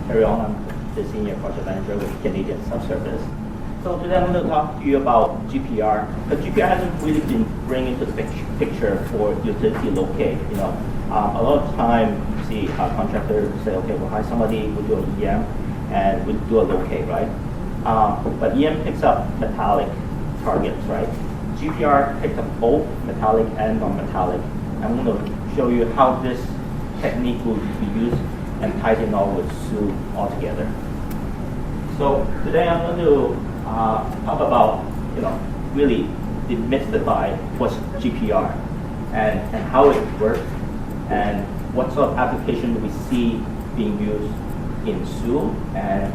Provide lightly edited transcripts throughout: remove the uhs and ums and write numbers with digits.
Terry Wong. I'm the Senior Project Manager with Canadian Subsurface. So today I'm going to talk to you about GPR. But GPR hasn't really been bringing into the picture for utility locate. A lot of time you see contractors say, okay, we'll hire somebody, we'll do an EM, and we'll do a locate, right? But EM picks up metallic targets, right? GPR picks up both metallic and non-metallic. I'm going to show you how this technique will be used and ties in all with SU altogether. So today I'm going to talk about, really demystify what's GPR and how it works and what sort of application we see being used in SU, and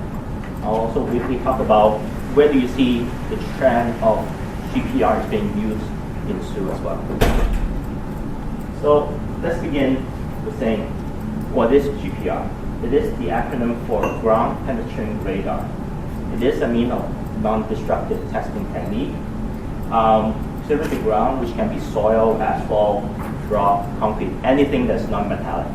I'll also briefly talk about where do you see the trend of GPR is being used in SU as well. So let's begin with saying, what is GPR? It is the acronym for Ground Penetrating Radar. It is a means of non-destructive testing technique. Surface to ground, which can be soil, asphalt, rock, concrete, anything that's non-metallic.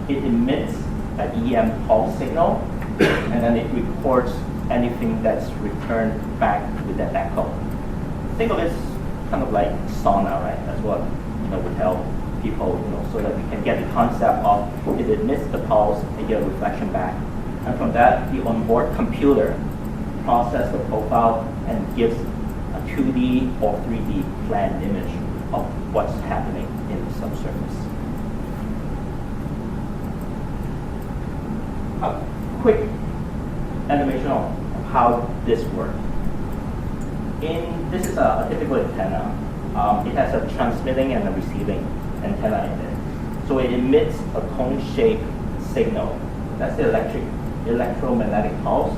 It emits an EM pulse signal, and then it records anything that's returned back with that echo. Think of it as kind of like sauna, right? That's what would help people, so that we can get the concept of it emits the pulse and get a reflection back. And from that, the onboard computer processes the profile and gives a 2D or 3D planned image of what's happening in the subsurface. A quick animation of how this works. This is a typical antenna. It has a transmitting and a receiving antenna in it. So it emits a cone-shaped signal. That's the electromagnetic pulse.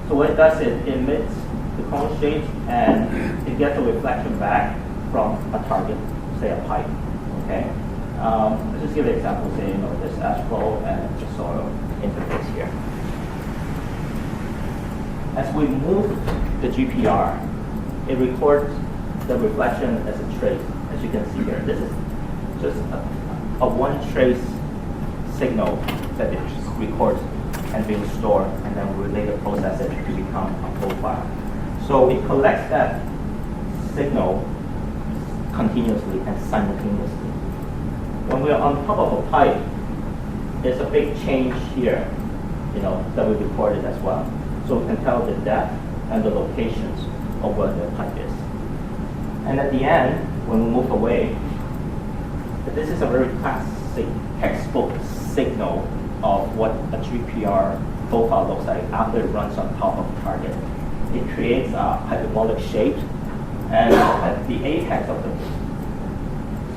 So what it does is it emits the cone shape and it gets a reflection back from a target, say a pipe. Okay. Let's just give an example. Say this asphalt and the soil interface here. As we move the GPR, it records the reflection as a trace, as you can see here. This is just a one trace signal that it records and being stored, and then we later process it to become a profile. So it collects that signal continuously and simultaneously. When we're on top of a pipe, there's a big change here, that we recorded as well. So we can tell the depth and the locations of where the pipe is. And at the end, when we move away, this is a very classic textbook signal of what a GPR profile looks like after it runs on top of the target. It creates a hyperbolic shape, and at the apex of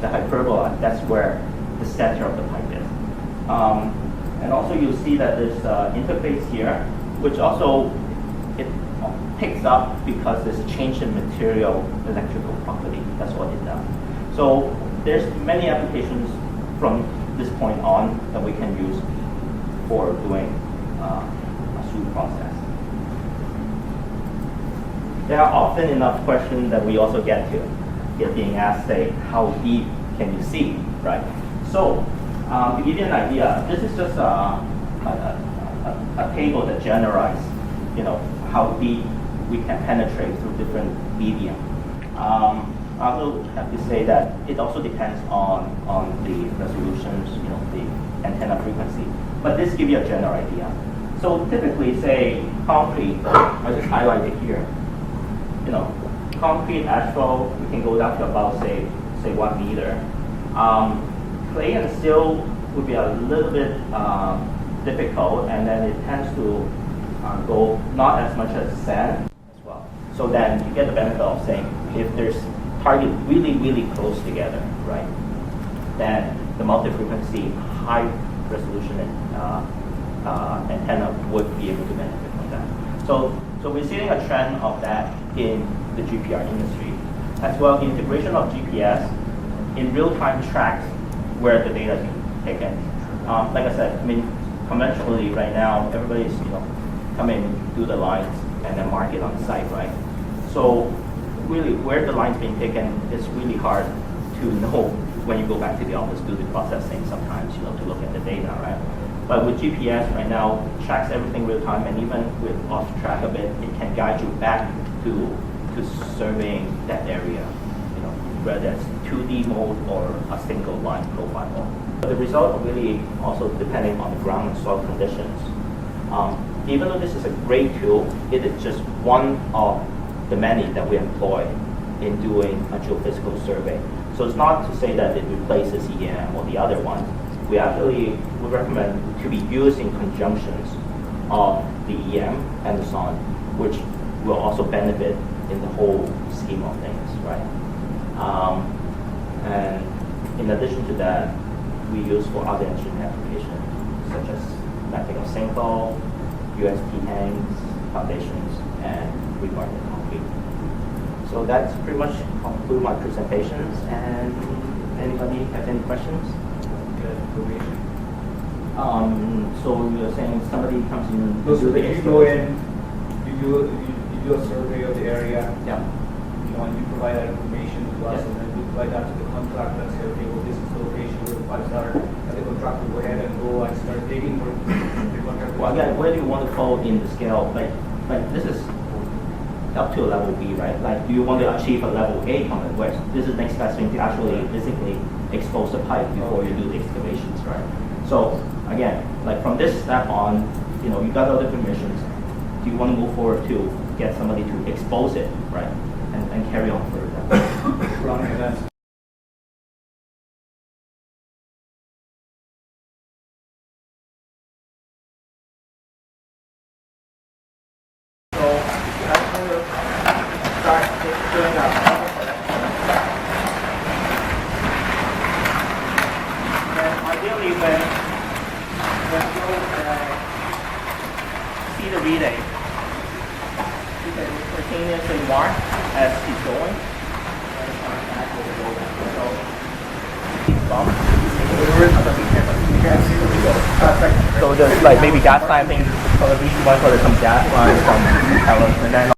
the hyperbola, that's where the center of the pipe is. And also you'll see that there's an interface here, which also it picks up because there's a change in material electrical property. That's what it does. So there's many applications from this point on that we can use for doing a SU process. There are often enough questions that we also get being asked, say, how deep can you see, right? So to give you an idea, this is just a table that generalizes, how deep we can penetrate through different medium. I also have to say that it also depends on the resolutions, the antenna frequency. But this gives you a general idea. So typically, say concrete, I just highlighted here. Concrete, asphalt, we can go down to about say 1 meter. Clay and steel would be a little bit difficult, and then it tends to go not as much as sand as well. So then you get the benefit of saying if there's target really, really close together, right? Then the multi-frequency, high resolution antenna would be able to benefit from that. So we're seeing a trend of that in the GPR industry, as well integration of GPS in real-time tracks where the data is being taken. Like I said, conventionally right now, everybody's come in, do the lines, and then mark it on site, right? So really, where the line's being taken is really hard to know when you go back to the office, do the processing sometimes, to look at the data, right? But with GPS right now, it tracks everything real time, and even with off track of it, it can guide you back to surveying that area, you know, whether it's 2D mode or a single line profile mode. The result really also depending on the ground and soil conditions. Even though this is a great tool, it is just one of the many that we employ in doing a geophysical survey. So it's not to say that it replaces EM or the other ones. We actually would recommend to be used in conjunctions of the EM and the SON, which will also benefit in the whole scheme of things, right? And in addition to that, we use for other engineering applications, such as mapping of sinkhole, USP hangs, foundations, and rebar concrete. So that's pretty much conclude my presentations. And anybody have any questions? So you're saying somebody comes in. So you go in, you do a survey of the area. Yeah. And you provide that information to us, and then we provide that to the contractor and say, okay, well, this is the location where the pipes are, and the contractor will go ahead and go and start digging for the contractor. Well, again, where do you want to fall in the scale? Like this is up to a level B, right? Like, do you want to achieve a level A comment where this is the next best thing to actually physically expose the pipe before you do the excavations, right? So again, like from this step on, you know, you got all the permissions. Do you want to move forward to get somebody to expose it, right? And carry on further. Running that. So after start doing that, then ideally when you see the relay, you can continuously mark as he's going. So there's like maybe gas line thing, so the reason why there's some gas lines from Kamloops, and then